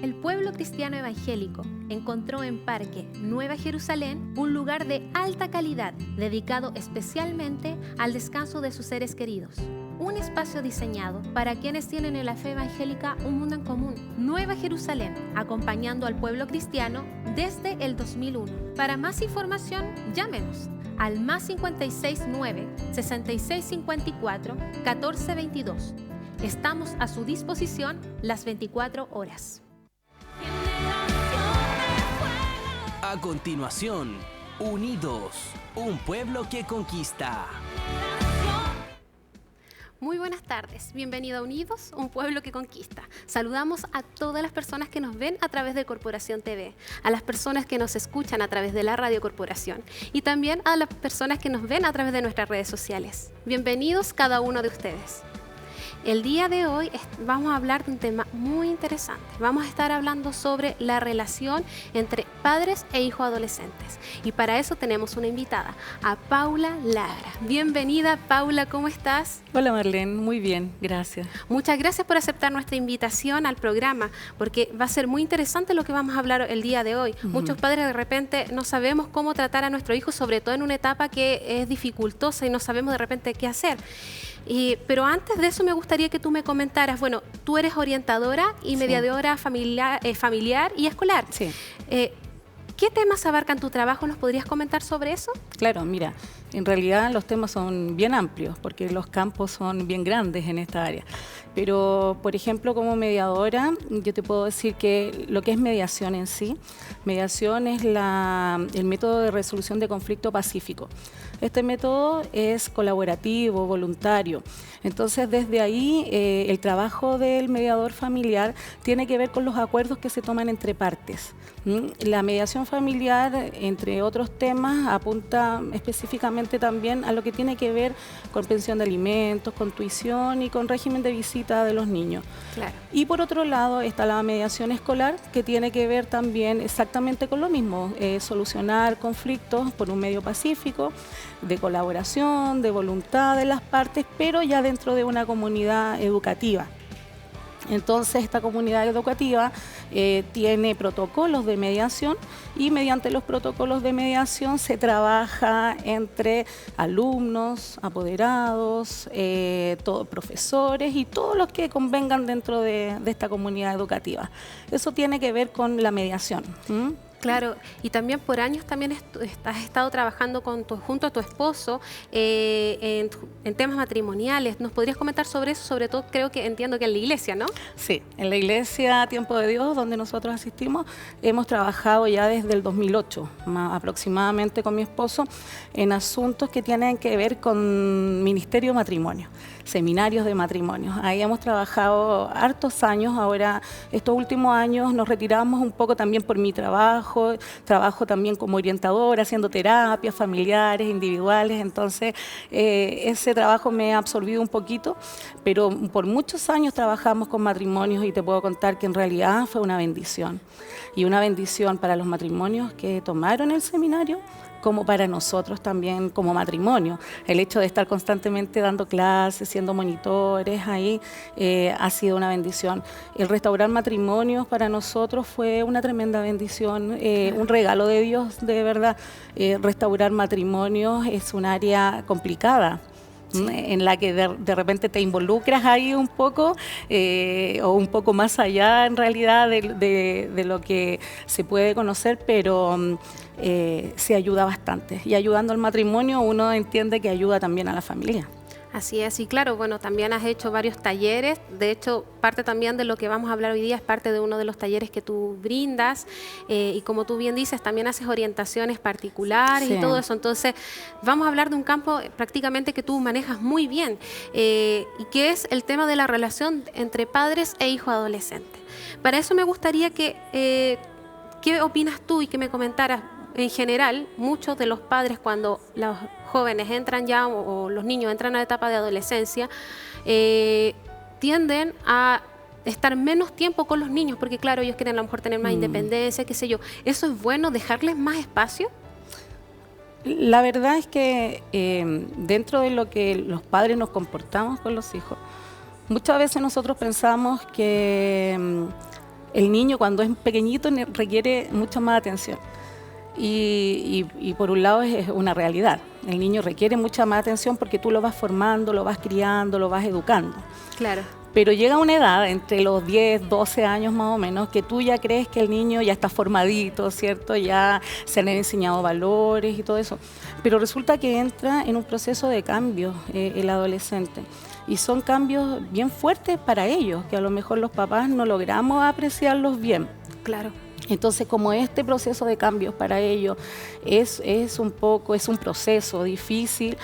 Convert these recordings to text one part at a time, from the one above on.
El pueblo cristiano evangélico encontró en Parque Nueva Jerusalén un lugar de alta calidad dedicado especialmente al descanso de sus seres queridos. Un espacio diseñado para quienes tienen en la fe evangélica un mundo en común. Nueva Jerusalén, acompañando al pueblo cristiano desde el 2001. Para más información, llámenos al +569 6654 1422. Estamos a su disposición las 24 horas. A continuación, Unidos, un pueblo que conquista. Muy buenas tardes, bienvenido a Unidos, un pueblo que conquista. Saludamos a todas las personas que nos ven a través de Corporación TV, a las personas que nos escuchan a través de la Radio Corporación y también a las personas que nos ven a través de nuestras redes sociales. Bienvenidos cada uno de ustedes. El día de hoy vamos a hablar de un tema muy interesante. Vamos a estar hablando sobre la relación entre padres e hijos adolescentes. Y para eso tenemos una invitada, a Paula Lara. Bienvenida, Paula, ¿cómo estás? Hola Marlene, muy bien, gracias. Muchas gracias por aceptar nuestra invitación al programa, porque va a ser muy interesante lo que vamos a hablar el día de hoy. Muchos padres de repente no sabemos cómo tratar a nuestro hijo, sobre todo en una etapa que es dificultosa y no sabemos de repente qué hacer. Pero antes de eso me gustaría que tú me comentaras, bueno, tú eres orientadora y mediadora familiar y escolar. Sí. ¿Qué temas abarcan tu trabajo? ¿Nos podrías comentar sobre eso? Claro, mira, en realidad los temas son bien amplios porque los campos son bien grandes en esta área. Pero, por ejemplo, como mediadora, yo te puedo decir que lo que es mediación en sí, mediación es el método de resolución de conflicto pacífico. Este método es colaborativo, voluntario. Entonces, desde ahí, el trabajo del mediador familiar tiene que ver con los acuerdos que se toman entre partes. La mediación familiar, entre otros temas, apunta específicamente también a lo que tiene que ver con pensión de alimentos, con tuición y con régimen de visita de los niños. Claro. Y por otro lado está la mediación escolar, que tiene que ver también exactamente con lo mismo, solucionar conflictos por un medio pacífico, de colaboración, de voluntad de las partes, pero ya dentro de una comunidad educativa. Entonces, esta comunidad educativa tiene protocolos de mediación y mediante los protocolos de mediación se trabaja entre alumnos, apoderados, profesores y todos los que convengan dentro de esta comunidad educativa. Eso tiene que ver con la mediación. Claro, y también por años también has estado trabajando junto a tu esposo en temas matrimoniales. ¿Nos podrías comentar sobre eso? Sobre todo entiendo que en la iglesia, ¿no? Sí, en la iglesia Tiempo de Dios, donde nosotros asistimos, hemos trabajado ya desde el 2008, aproximadamente con mi esposo, en asuntos que tienen que ver con ministerio matrimonio, seminarios de matrimonio. Ahí hemos trabajado hartos años. Ahora, estos últimos años nos retiramos un poco también por mi trabajo también como orientadora, haciendo terapias familiares, individuales. Entonces, ese trabajo me ha absorbido un poquito, pero por muchos años trabajamos con matrimonios y te puedo contar que en realidad fue una bendición. Y una bendición para los matrimonios que tomaron el seminario, como para nosotros también como matrimonio. El hecho de estar constantemente dando clases, siendo monitores ahí, ha sido una bendición. El restaurar matrimonios para nosotros fue una tremenda bendición, un regalo de Dios, de verdad. Restaurar matrimonios es un área complicada. Sí. En la que de repente te involucras ahí un poco o un poco más allá en realidad de lo que se puede conocer, pero se ayuda bastante. Y ayudando al matrimonio uno entiende que ayuda también a la familia. Así es, y claro, bueno, también has hecho varios talleres. De hecho, parte también de lo que vamos a hablar hoy día es parte de uno de los talleres que tú brindas, y como tú bien dices, también haces orientaciones particulares. Sí. Y todo eso. Entonces, vamos a hablar de un campo prácticamente que tú manejas muy bien, y que es el tema de la relación entre padres e hijos adolescentes. Para eso me gustaría ¿qué opinas tú y que me comentaras? En general, muchos de los padres, cuando los jóvenes entran ya o los niños entran a la etapa de adolescencia, tienden a estar menos tiempo con los niños, porque claro, ellos quieren a lo mejor tener más independencia, qué sé yo. ¿Eso es bueno, dejarles más espacio? La verdad es que dentro de lo que los padres nos comportamos con los hijos, muchas veces nosotros pensamos que el niño cuando es pequeñito requiere mucha más atención. Y por un lado es una realidad. El niño requiere mucha más atención porque tú lo vas formando, lo vas criando, lo vas educando. Claro. Pero llega una edad, entre los 10, 12 años más o menos, que tú ya crees que el niño ya está formadito, ¿cierto? Ya se le han enseñado valores y todo eso. Pero resulta que entra en un proceso de cambio el adolescente. Y son cambios bien fuertes para ellos, que a lo mejor los papás no logramos apreciarlos bien. Claro. Entonces, como este proceso de cambios para ellos es un proceso difícil,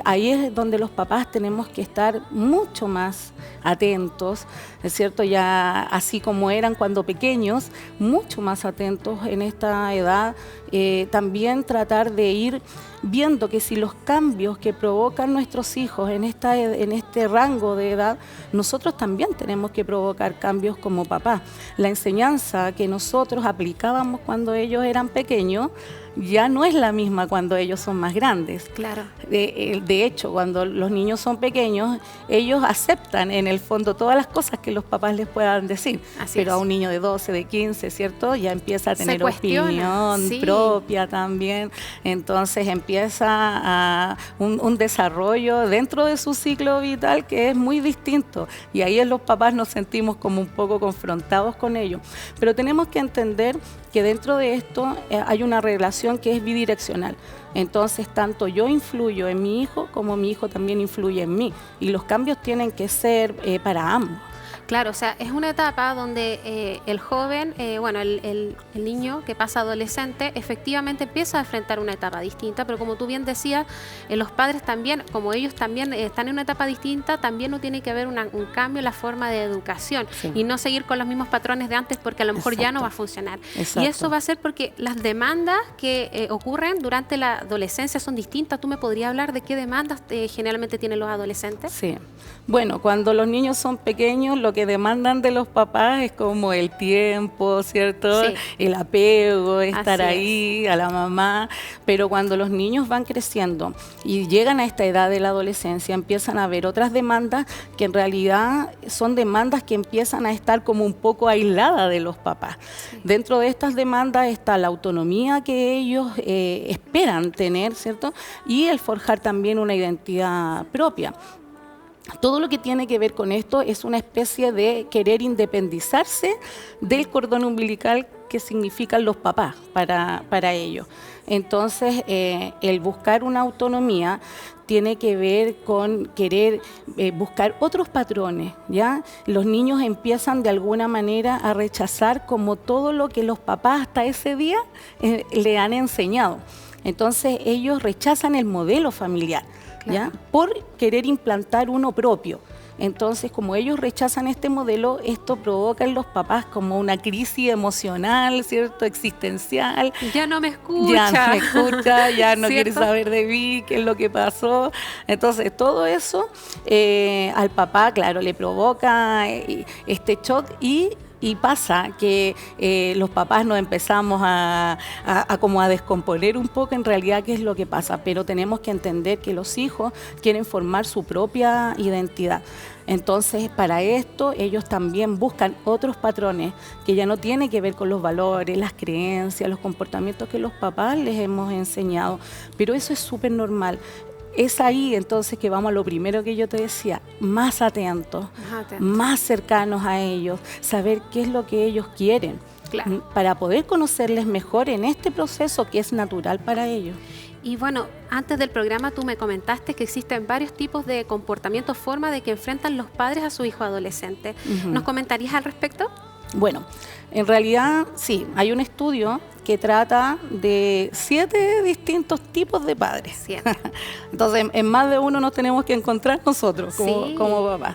ahí es donde los papás tenemos que estar mucho más atentos, ¿es cierto? Ya así como eran cuando pequeños, mucho más atentos en esta edad, también tratar de ir viendo que si los cambios que provocan nuestros hijos en este rango de edad, nosotros también tenemos que provocar cambios como papás. La enseñanza que nosotros aplicábamos cuando ellos eran pequeños ya no es la misma cuando ellos son más grandes. Claro. De hecho, cuando los niños son pequeños, ellos aceptan en el fondo todas las cosas que los papás les puedan decir. Pero a un niño de 12, de 15, ¿cierto? Ya empieza a tener opinión propia también. Entonces empieza a un desarrollo dentro de su ciclo vital que es muy distinto. Y ahí los papás nos sentimos como un poco confrontados con ello. Pero tenemos que entender que dentro de esto hay una relación que es bidireccional. Entonces, tanto yo influyo en mi hijo como mi hijo también influye en mí. Y los cambios tienen que ser para ambos. Claro, o sea, es una etapa donde el joven, el niño que pasa adolescente, efectivamente empieza a enfrentar una etapa distinta, pero como tú bien decías, los padres también, como ellos también están en una etapa distinta, también no tiene que haber un cambio en la forma de educación y no seguir con los mismos patrones de antes porque a lo mejor ya no va a funcionar. Y eso va a ser porque las demandas que ocurren durante la adolescencia son distintas. ¿Tú me podrías hablar de qué demandas generalmente tienen los adolescentes? Sí. Bueno, cuando los niños son pequeños, lo que demandan de los papás es como el tiempo, ¿cierto? Sí. El apego, estar ahí a la mamá. Pero cuando los niños van creciendo y llegan a esta edad de la adolescencia, empiezan a haber otras demandas que en realidad son demandas que empiezan a estar como un poco aisladas de los papás. Sí. Dentro de estas demandas está la autonomía que ellos esperan tener, ¿cierto? Y el forjar también una identidad propia. Todo lo que tiene que ver con esto es una especie de querer independizarse del cordón umbilical que significan los papás para ellos. Entonces, el buscar una autonomía tiene que ver con querer buscar otros patrones, ¿ya? Los niños empiezan de alguna manera a rechazar como todo lo que los papás hasta ese día le han enseñado. Entonces, ellos rechazan el modelo familiar. ¿Ya? Por querer implantar uno propio. Entonces, como ellos rechazan este modelo, esto provoca en los papás como una crisis emocional, ¿cierto? Existencial. Ya no me escucha. Ya no me escucha, ya no quiere saber de mí, qué es lo que pasó. Entonces, todo eso al papá, claro, le provoca este shock y pasa que los papás nos empezamos a descomponer un poco en realidad qué es lo que pasa, pero tenemos que entender que los hijos quieren formar su propia identidad. Entonces, para esto, ellos también buscan otros patrones que ya no tienen que ver con los valores, las creencias, los comportamientos que los papás les hemos enseñado, pero eso es súper normal. Es ahí entonces que vamos a lo primero que yo te decía, más atentos, más cercanos a ellos, saber qué es lo que ellos quieren, para poder conocerles mejor en este proceso que es natural para ellos. Y bueno, antes del programa tú me comentaste que existen varios tipos de comportamientos, formas de que enfrentan los padres a su hijo adolescente. ¿Nos comentarías al respecto? Bueno, en realidad sí, hay un estudio que trata de 7 distintos tipos de padres. 7. Entonces, en más de uno nos tenemos que encontrar nosotros como papás.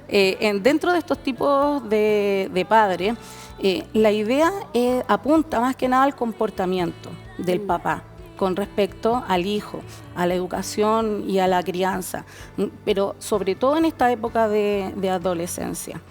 Dentro de estos tipos de padres, la idea apunta más que nada al comportamiento del papá con respecto al hijo, a la educación y a la crianza, pero sobre todo en esta época de adolescencia.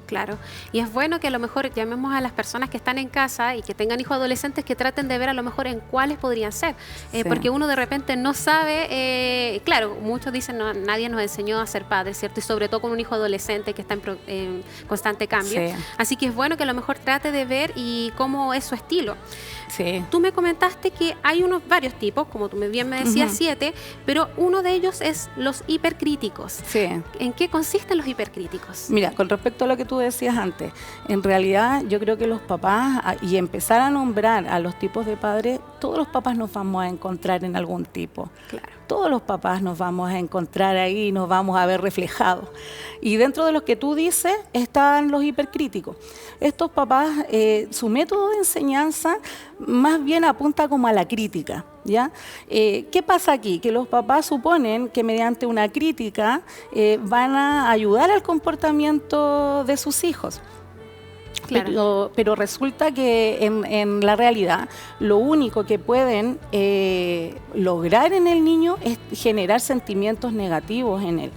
Claro, y es bueno que a lo mejor llamemos a las personas que están en casa y que tengan hijos adolescentes que traten de ver a lo mejor en cuáles podrían ser, Sí. porque uno de repente no sabe, claro, muchos dicen no, nadie nos enseñó a ser padres, ¿cierto? Y sobre todo con un hijo adolescente que está en constante cambio, Sí. así que es bueno que a lo mejor trate de ver y cómo es su estilo. Sí. Tú me comentaste que hay varios tipos, como tú bien me decías, 7, pero uno de ellos es los hipercríticos. Sí. ¿En qué consisten los hipercríticos? Mira, con respecto a lo que tú decías antes, en realidad yo creo que los papás, y empezar a nombrar a los tipos de padres, todos los papás nos vamos a encontrar en algún tipo. Claro. Todos los papás nos vamos a encontrar ahí y nos vamos a ver reflejados. Y dentro de los que tú dices están los hipercríticos. Estos papás, su método de enseñanza más bien apunta como a la crítica, ¿ya? ¿Qué pasa aquí? Que los papás suponen que mediante una crítica van a ayudar al comportamiento de sus hijos. Claro. Pero resulta que en la realidad lo único que pueden lograr en el niño es generar sentimientos negativos en él.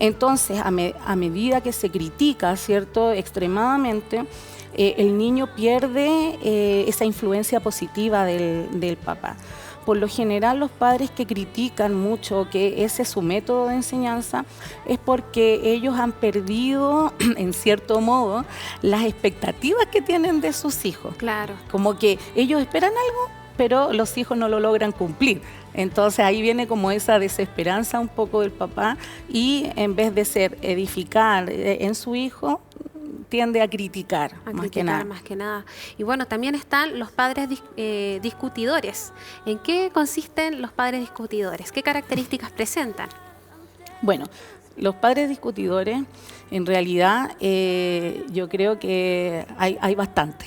Entonces, a medida que se critica, ¿cierto?, extremadamente, el niño pierde esa influencia positiva del papá. Por lo general, los padres que critican mucho que ese es su método de enseñanza es porque ellos han perdido, en cierto modo, las expectativas que tienen de sus hijos. Claro. Como que ellos esperan algo, pero los hijos no lo logran cumplir. Entonces ahí viene como esa desesperanza un poco del papá y en vez de ser edificar en su hijo, tiende a criticar, más que nada. Y bueno, también están los padres discutidores. ¿En qué consisten los padres discutidores? ¿Qué características presentan? Bueno, los padres discutidores, en realidad, yo creo que hay bastante.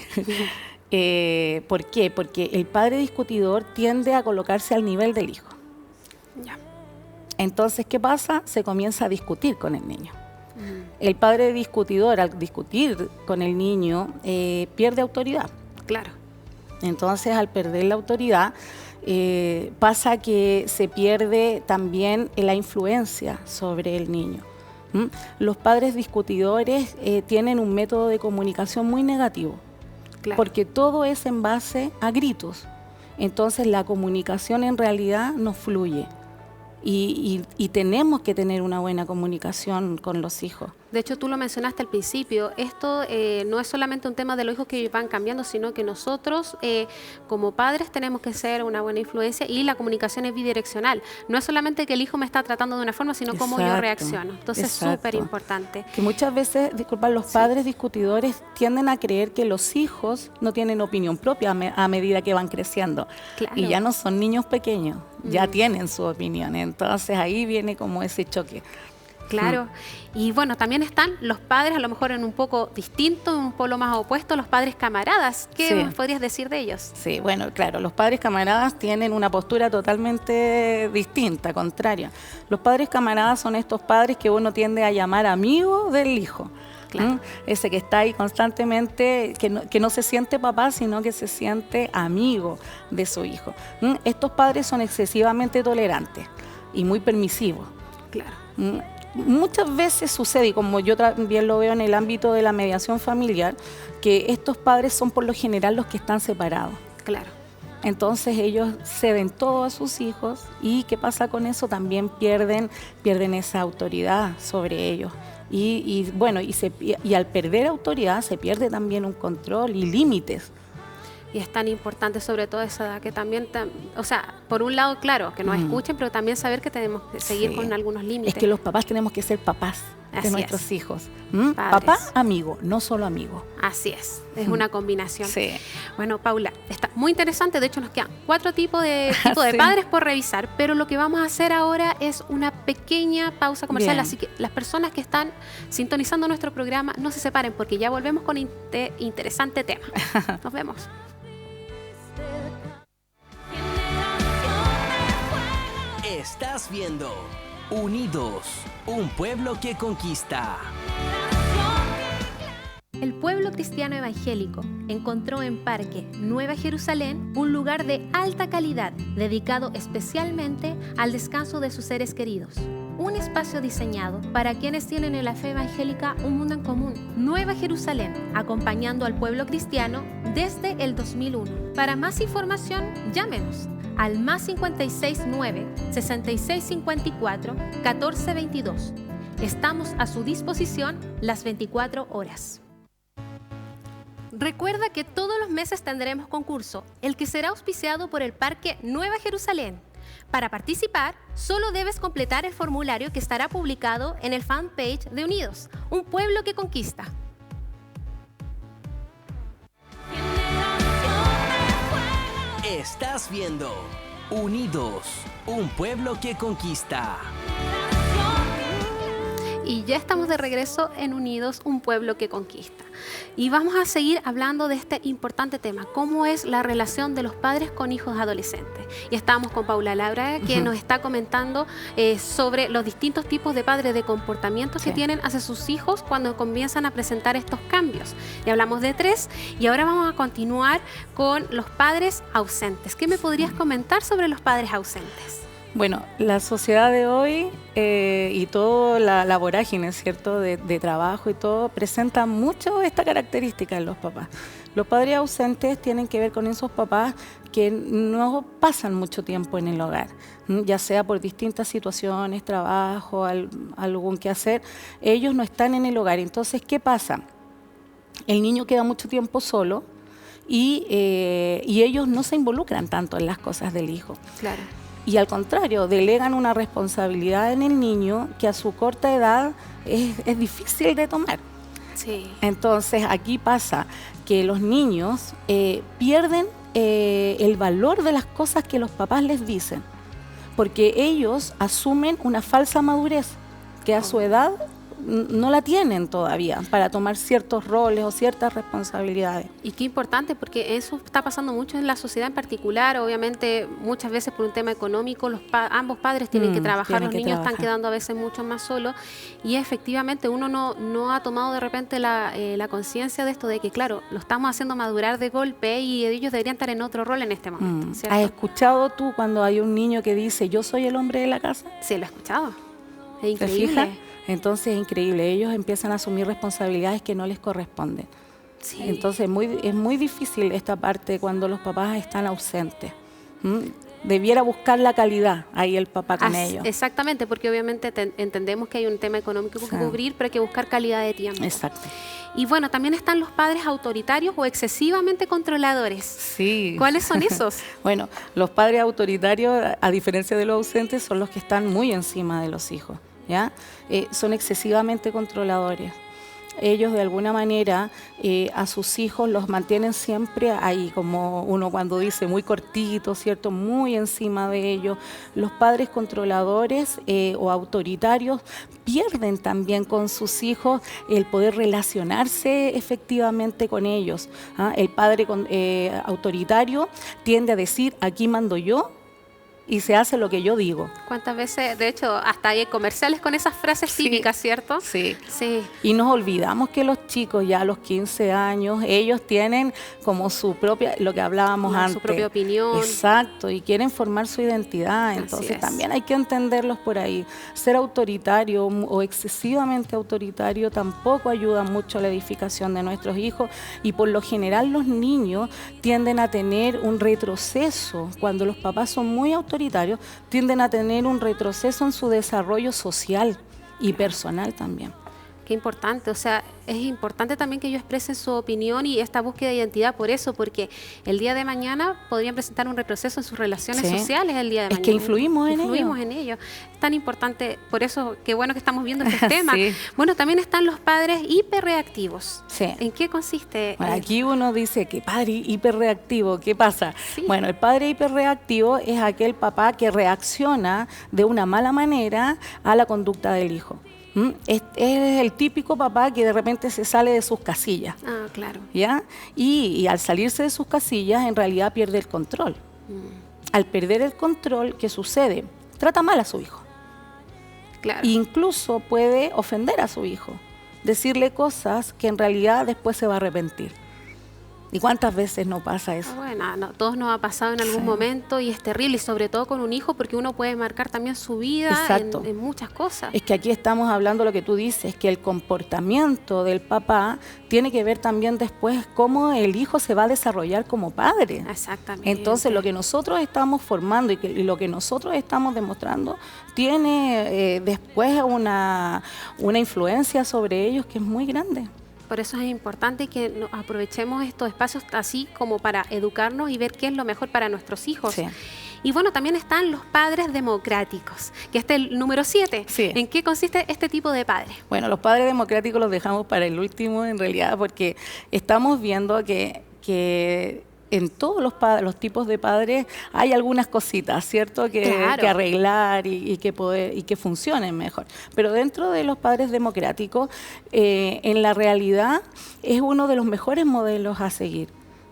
¿Por qué? Porque el padre discutidor tiende a colocarse al nivel del hijo. Ya. Entonces, ¿qué pasa? Se comienza a discutir con el niño. El padre discutidor, al discutir con el niño, pierde autoridad. Claro. Entonces, al perder la autoridad, pasa que se pierde también la influencia sobre el niño. Los padres discutidores tienen un método de comunicación muy negativo, Claro. porque todo es en base a gritos. Entonces, la comunicación en realidad no fluye. Y tenemos que tener una buena comunicación con los hijos. De hecho, tú lo mencionaste al principio, esto no es solamente un tema de los hijos que van cambiando, sino que nosotros como padres tenemos que ser una buena influencia y la comunicación es bidireccional. No es solamente que el hijo me está tratando de una forma, sino cómo yo reacciono. Entonces es súper importante. Que muchas veces, disculpa, los padres discutidores tienden a creer que los hijos no tienen opinión propia a medida que van creciendo. Claro. Y ya no son niños pequeños, ya tienen su opinión. Entonces ahí viene como ese choque. Claro, y bueno, también están los padres a lo mejor en un poco distinto, en un polo más opuesto, los padres camaradas. ¿Qué podrías decir de ellos? Sí, bueno, claro, los padres camaradas tienen una postura totalmente distinta, contraria. Los padres camaradas son estos padres que uno tiende a llamar amigos del hijo. Claro. Ese que está ahí constantemente, que no se siente papá, sino que se siente amigo de su hijo. Estos padres son excesivamente tolerantes y muy permisivos. Claro. Muchas veces sucede, y como yo también lo veo en el ámbito de la mediación familiar, que estos padres son por lo general los que están separados. Claro. Entonces ellos ceden todo a sus hijos y ¿qué pasa con eso? También pierden esa autoridad sobre ellos. Y al perder autoridad se pierde también un control y límites. Y es tan importante sobre todo esa edad que también, o sea, por un lado, claro, que nos escuchen, pero también saber que tenemos que seguir con algunos límites. Es que los papás tenemos que ser papás de nuestros hijos. Papá, amigo, no solo amigo. Así es una combinación. Sí. Bueno, Paula, está muy interesante, de hecho nos quedan 4 tipos de padres por revisar, pero lo que vamos a hacer ahora es una pequeña pausa comercial, Bien. así que las personas que están sintonizando nuestro programa no se separen porque ya volvemos con interesante tema. Nos vemos. Estás viendo Unidos, un pueblo que conquista. El pueblo cristiano evangélico encontró en Parque Nueva Jerusalén un lugar de alta calidad dedicado especialmente al descanso de sus seres queridos. un espacio diseñado para quienes tienen en la fe evangélica un mundo en común. Nueva Jerusalén, acompañando al pueblo cristiano desde el 2001. Para más información, llámenos al +569 6654 1422. Estamos a su disposición las 24 horas. Recuerda que todos los meses tendremos concurso, el que será auspiciado por el Parque Nueva Jerusalén. Para participar, solo debes completar el formulario que estará publicado en el fanpage de Unidos, un pueblo que conquista. Estás viendo Unidos, un pueblo que conquista. Y ya estamos de regreso en Unidos, un pueblo que conquista. Y vamos a seguir hablando de este importante tema, cómo es la relación de los padres con hijos adolescentes. Y estamos con Paula Laura, quien nos está comentando sobre los distintos tipos de padres, de comportamientos que tienen hacia sus hijos cuando comienzan a presentar estos cambios. Ya hablamos de 3 y ahora vamos a continuar con los padres ausentes. ¿Qué me podrías comentar sobre los padres ausentes? Bueno, la sociedad de hoy y toda la vorágine, ¿cierto?, de trabajo y todo, presenta mucho esta característica en los papás. Los padres ausentes tienen que ver con esos papás que no pasan mucho tiempo en el hogar, ya sea por distintas situaciones, trabajo, algún quehacer, ellos no están en el hogar. Entonces, ¿qué pasa? El niño queda mucho tiempo solo y ellos no se involucran tanto en las cosas del hijo. Claro. Y al contrario, delegan una responsabilidad en el niño que a su corta edad es difícil de tomar. Sí. Entonces, aquí pasa que los niños pierden el valor de las cosas que los papás les dicen, porque ellos asumen una falsa madurez que a su edad no la tienen todavía para tomar ciertos roles o ciertas responsabilidades. Y qué importante, porque eso está pasando mucho en la sociedad en particular. Obviamente, muchas veces por un tema económico, ambos padres tienen que trabajar, los niños están quedando a veces mucho más solos. Y efectivamente, uno no ha tomado de repente la conciencia de esto, de que, claro, lo estamos haciendo madurar de golpe y ellos deberían estar en otro rol en este momento. ¿Cierto? ¿Has escuchado tú cuando hay un niño que dice, yo soy el hombre de la casa? Sí, lo he escuchado. Es increíble. ¿Te fijas? Entonces es increíble, ellos empiezan a asumir responsabilidades que no les corresponden. Sí. Entonces es muy difícil esta parte cuando los papás están ausentes. Debiera buscar la calidad ahí el papá con ellos. Exactamente, porque obviamente entendemos que hay un tema económico que cubrir, pero hay que buscar calidad de tiempo. Exacto. Y bueno, también están los padres autoritarios o excesivamente controladores. Sí. ¿Cuáles son esos? Bueno, los padres autoritarios, a diferencia de los ausentes, son los que están muy encima de los hijos. ¿Ya? Son excesivamente controladores. Ellos de alguna manera a sus hijos los mantienen siempre ahí, como uno cuando dice muy cortito, ¿cierto? Muy encima de ellos. Los padres controladores o autoritarios pierden también con sus hijos el poder relacionarse efectivamente con ellos. El padre autoritario tiende a decir, aquí mando yo, y se hace lo que yo digo. ¿Cuántas veces? De hecho, hasta hay comerciales con esas frases típicas, ¿cierto? Sí. Sí. Y nos olvidamos que los chicos ya a los 15 años, ellos tienen como su propia, lo que hablábamos antes. Su propia opinión. Exacto, y quieren formar su identidad. Entonces también hay que entenderlos por ahí. Ser autoritario o excesivamente autoritario tampoco ayuda mucho a la edificación de nuestros hijos, y por lo general los niños tienden a tener un retroceso cuando los papás son muy autoritarios, tienden a tener un retroceso en su desarrollo social y personal también. Qué importante, o sea, es importante también que ellos expresen su opinión y esta búsqueda de identidad por eso, porque el día de mañana podrían presentar un retroceso en sus relaciones sociales el día de mañana. Es que influimos en ello. Es tan importante, por eso, qué bueno que estamos viendo este tema. Bueno, también están los padres hiperreactivos. Sí. ¿En qué consiste? Bueno, aquí uno dice que padre hiperreactivo, ¿qué pasa? Sí. Bueno, el padre hiperreactivo es aquel papá que reacciona de una mala manera a la conducta del hijo. Es el típico papá que de repente se sale de sus casillas. Ah, claro. ¿Ya? Y al salirse de sus casillas, en realidad pierde el control. Al perder el control, ¿qué sucede? Trata mal a su hijo. Claro. Incluso puede ofender a su hijo, decirle cosas que en realidad después se va a arrepentir. ¿Y cuántas veces no pasa eso? Bueno, no, todos nos ha pasado en algún Sí. momento y es terrible, y sobre todo con un hijo, porque uno puede marcar también su vida Exacto. en muchas cosas. Es que aquí estamos hablando lo que tú dices, que el comportamiento del papá tiene que ver también después cómo el hijo se va a desarrollar como padre. Exactamente. Entonces, lo que nosotros estamos formando y lo que nosotros estamos demostrando tiene después una influencia sobre ellos que es muy grande. Por eso es importante que aprovechemos estos espacios así como para educarnos y ver qué es lo mejor para nuestros hijos. Sí. Y bueno, también están los padres democráticos, que este es el número 7. Sí. ¿En qué consiste este tipo de padre? Bueno, los padres democráticos los dejamos para el último, en realidad, porque estamos viendo que en todos los tipos de padres hay algunas cositas, ¿cierto? Claro. Que arreglar y que funcionen mejor. Pero dentro de los padres democráticos, en la realidad es uno de los mejores modelos a seguir,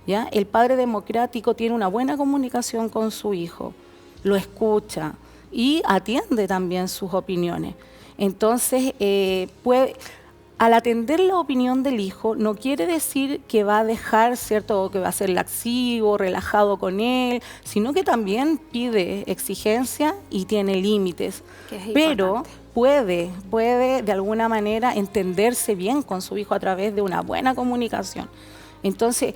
¿ya? El padre democrático tiene una buena comunicación con su hijo, lo escucha y atiende también sus opiniones. Entonces, al atender la opinión del hijo, no quiere decir que va a dejar, ¿cierto?, o que va a ser laxivo, relajado con él, sino que también pide exigencia y tiene límites. Que es Pero importante. puede de alguna manera entenderse bien con su hijo a través de una buena comunicación. Entonces,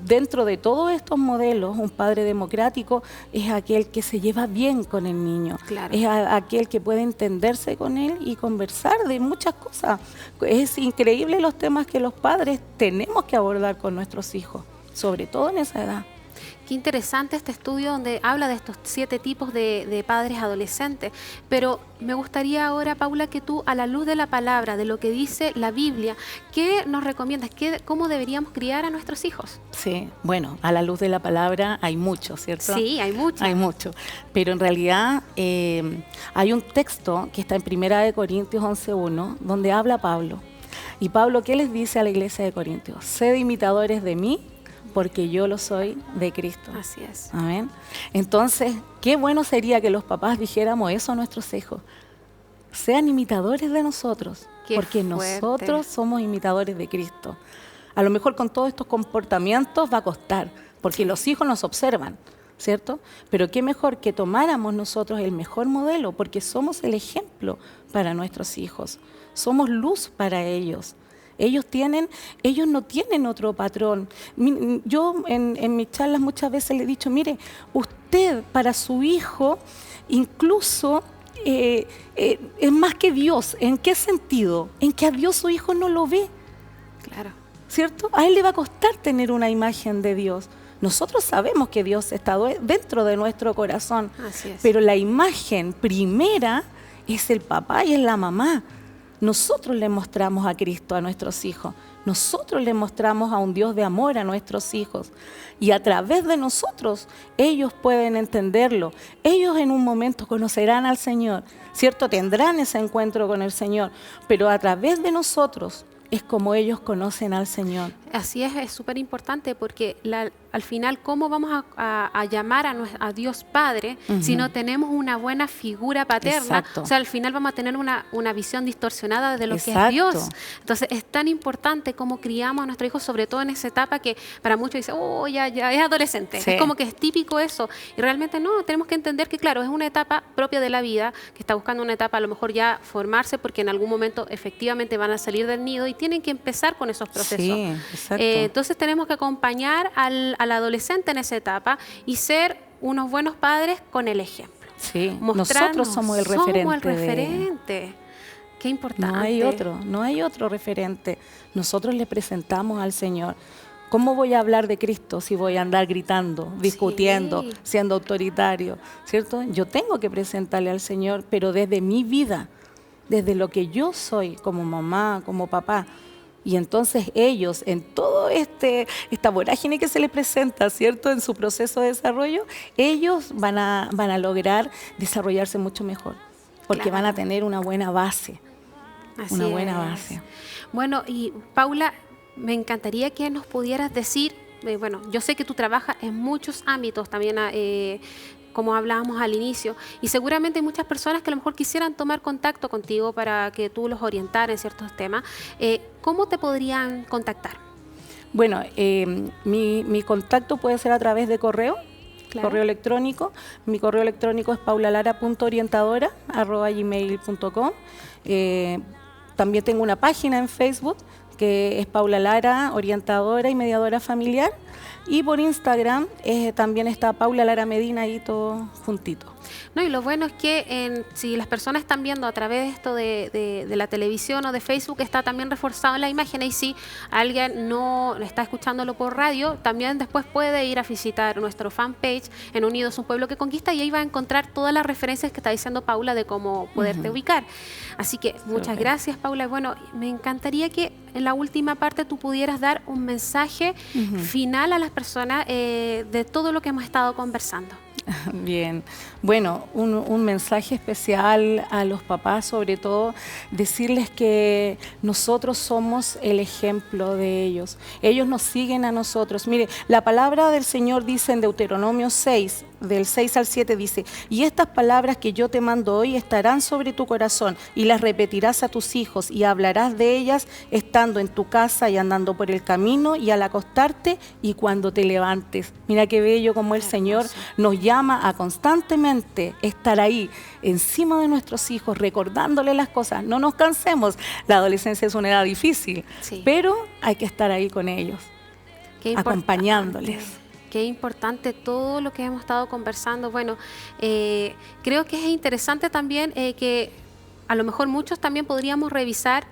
dentro de todos estos modelos, un padre democrático es aquel que se lleva bien con el niño, Claro. es aquel que puede entenderse con él y conversar de muchas cosas. Es increíble los temas que los padres tenemos que abordar con nuestros hijos, sobre todo en esa edad. Qué interesante este estudio donde habla de estos 7 tipos de padres adolescentes. Pero me gustaría ahora, Paula, que tú, a la luz de la palabra, de lo que dice la Biblia, ¿qué nos recomiendas? ¿Cómo deberíamos criar a nuestros hijos? Sí, bueno, a la luz de la palabra hay mucho, ¿cierto? Sí, hay mucho. Hay mucho, pero en realidad hay un texto que está en 1 Corintios 11:1, donde habla Pablo. Y Pablo, ¿qué les dice a la iglesia de Corintios? Sed imitadores de mí, porque yo lo soy de Cristo. Así es. Amén. Entonces, qué bueno sería que los papás dijéramos eso a nuestros hijos. Sean imitadores de nosotros, Qué porque fuerte. nosotros somos imitadores de Cristo. A lo mejor con todos estos comportamientos va a costar, porque los hijos nos observan, ¿cierto? Pero qué mejor que tomáramos nosotros el mejor modelo, porque somos el ejemplo para nuestros hijos. Somos luz para ellos. Ellos no tienen otro patrón. Yo en mis charlas muchas veces le he dicho, mire, usted para su hijo incluso es más que Dios. ¿En qué sentido? En que a Dios su hijo no lo ve, Claro. ¿cierto? A él le va a costar tener una imagen de Dios. Nosotros sabemos que Dios está dentro de nuestro corazón, Así es. pero la imagen primera es el papá y es la mamá. Nosotros le mostramos a Cristo a nuestros hijos. Nosotros le mostramos a un Dios de amor a nuestros hijos. Y a través de nosotros, ellos pueden entenderlo. Ellos en un momento conocerán al Señor, ¿cierto? Tendrán ese encuentro con el Señor. Pero a través de nosotros es como ellos conocen al Señor. Así es súper importante porque al final, ¿cómo vamos a llamar a Dios Padre si no tenemos una buena figura paterna? Exacto. O sea, al final vamos a tener una visión distorsionada de lo que es Exacto. Dios. Entonces, es tan importante cómo criamos a nuestros hijos, sobre todo en esa etapa que para muchos dicen, oh, ya es adolescente. Sí. Es como que es típico eso. Y realmente no, tenemos que entender que, claro, es una etapa propia de la vida, que está buscando una etapa a lo mejor ya formarse porque en algún momento efectivamente van a salir del nido y tienen que empezar con esos procesos. Sí, exacto. Entonces tenemos que acompañar al adolescente en esa etapa y ser unos buenos padres con el ejemplo. Sí, Mostrarnos, nosotros somos el referente. Somos el referente. Qué importante. No hay otro referente. Nosotros le presentamos al Señor. ¿Cómo voy a hablar de Cristo si voy a andar gritando, discutiendo, Sí. siendo autoritario? ¿Cierto? Yo tengo que presentarle al Señor, pero desde mi vida, desde lo que yo soy como mamá, como papá. Y entonces ellos, en todo esta vorágine que se les presenta, ¿cierto?, en su proceso de desarrollo, ellos van a lograr desarrollarse mucho mejor, porque Claro. van a tener una buena base. Así Una buena es. base. Bueno, y Paula, me encantaría que nos pudieras decir, bueno, yo sé que tú trabajas en muchos ámbitos también, como hablábamos al inicio, y seguramente hay muchas personas que a lo mejor quisieran tomar contacto contigo para que tú los orientaras en ciertos temas. ¿Cómo te podrían contactar? Bueno, mi contacto puede ser a través de correo. Claro. Correo electrónico. Mi correo electrónico es paulalara.orientadora@gmail.com. También tengo una página en Facebook que es Paula Lara, orientadora y mediadora familiar. Y por Instagram también está Paula Lara Medina, ahí todo juntito. No, y lo bueno es que si las personas están viendo a través de esto de la televisión o de Facebook, está también reforzado en la imagen, y si alguien no está escuchándolo por radio, también después puede ir a visitar nuestro fanpage en Unidos, un pueblo que conquista, y ahí va a encontrar todas las referencias que está diciendo Paula de cómo poderte ubicar. Así que muchas gracias, Paula. Bueno, me encantaría que en la última parte tú pudieras dar un mensaje final a las personas de todo lo que hemos estado conversando. Bien, bueno, un mensaje especial a los papás, sobre todo, decirles que nosotros somos el ejemplo de ellos. Ellos nos siguen a nosotros. Mire, la palabra del Señor dice en Deuteronomio 6, del 6 al 7, dice: y estas palabras que yo te mando hoy estarán sobre tu corazón, y las repetirás a tus hijos, y hablarás de ellas estando en tu casa y andando por el camino, y al acostarte y cuando te levantes. Mira qué bello como el Señor nos llama a constantemente estar ahí encima de nuestros hijos, recordándoles las cosas. No nos cansemos, la adolescencia es una edad difícil, pero hay que estar ahí con ellos, acompañándoles. Qué importante todo lo que hemos estado conversando. Bueno, creo que es interesante también que a lo mejor muchos también podríamos revisar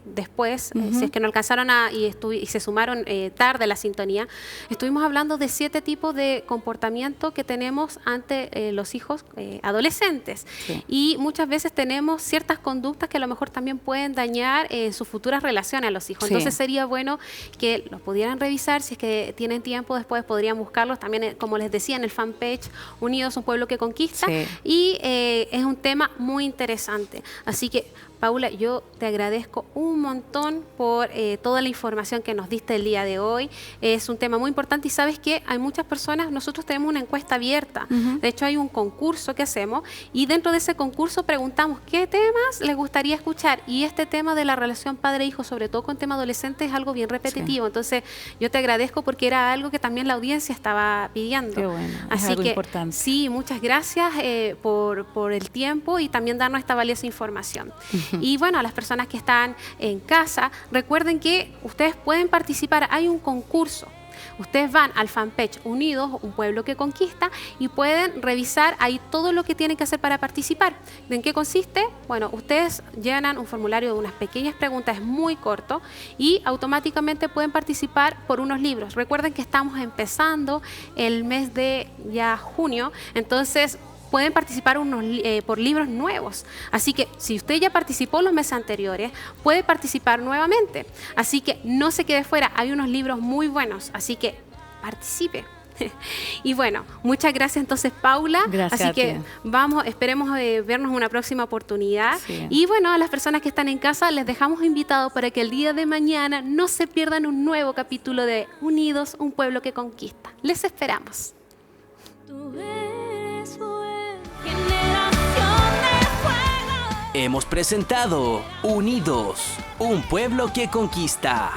después, si es que no alcanzaron y se sumaron tarde a la sintonía. Estuvimos hablando de 7 tipos de comportamiento que tenemos ante los hijos adolescentes. Sí. Y muchas veces tenemos ciertas conductas que a lo mejor también pueden dañar sus futuras relaciones a los hijos. Sí. Entonces sería bueno que los pudieran revisar. Si es que tienen tiempo, después podrían buscarlos también, como les decía, en el fanpage Unidos, un pueblo que conquista. Sí. Y es un tema muy interesante. Así que, Paula, yo te agradezco un montón por toda la información que nos diste el día de hoy. Es un tema muy importante y sabes que hay muchas personas, nosotros tenemos una encuesta abierta. De hecho, hay un concurso que hacemos y dentro de ese concurso preguntamos qué temas les gustaría escuchar. Y este tema de la relación padre-hijo, sobre todo con tema adolescente, es algo bien repetitivo. Sí. Entonces, yo te agradezco porque era algo que también la audiencia estaba pidiendo. Qué bueno, así es algo que, importante. Sí, muchas gracias por el tiempo y también darnos esta valiosa información. Y bueno, a las personas que están en casa, recuerden que ustedes pueden participar. Hay un concurso. Ustedes van al fanpage Unidos, un pueblo que conquista, y pueden revisar ahí todo lo que tienen que hacer para participar. ¿En qué consiste? Bueno, ustedes llenan un formulario de unas pequeñas preguntas, es muy corto, y automáticamente pueden participar por unos libros. Recuerden que estamos empezando el mes de ya junio, entonces pueden participar por libros nuevos. Así que si usted ya participó los meses anteriores, puede participar nuevamente. Así que no se quede fuera, hay unos libros muy buenos, así que participe. Y bueno, muchas gracias entonces, Paula. Gracias. Así que esperemos vernos en una próxima oportunidad. Sí. Y bueno, a las personas que están en casa les dejamos invitados para que el día de mañana no se pierdan un nuevo capítulo de Unidos, un pueblo que conquista. Les esperamos. Hemos presentado Unidos, un pueblo que conquista.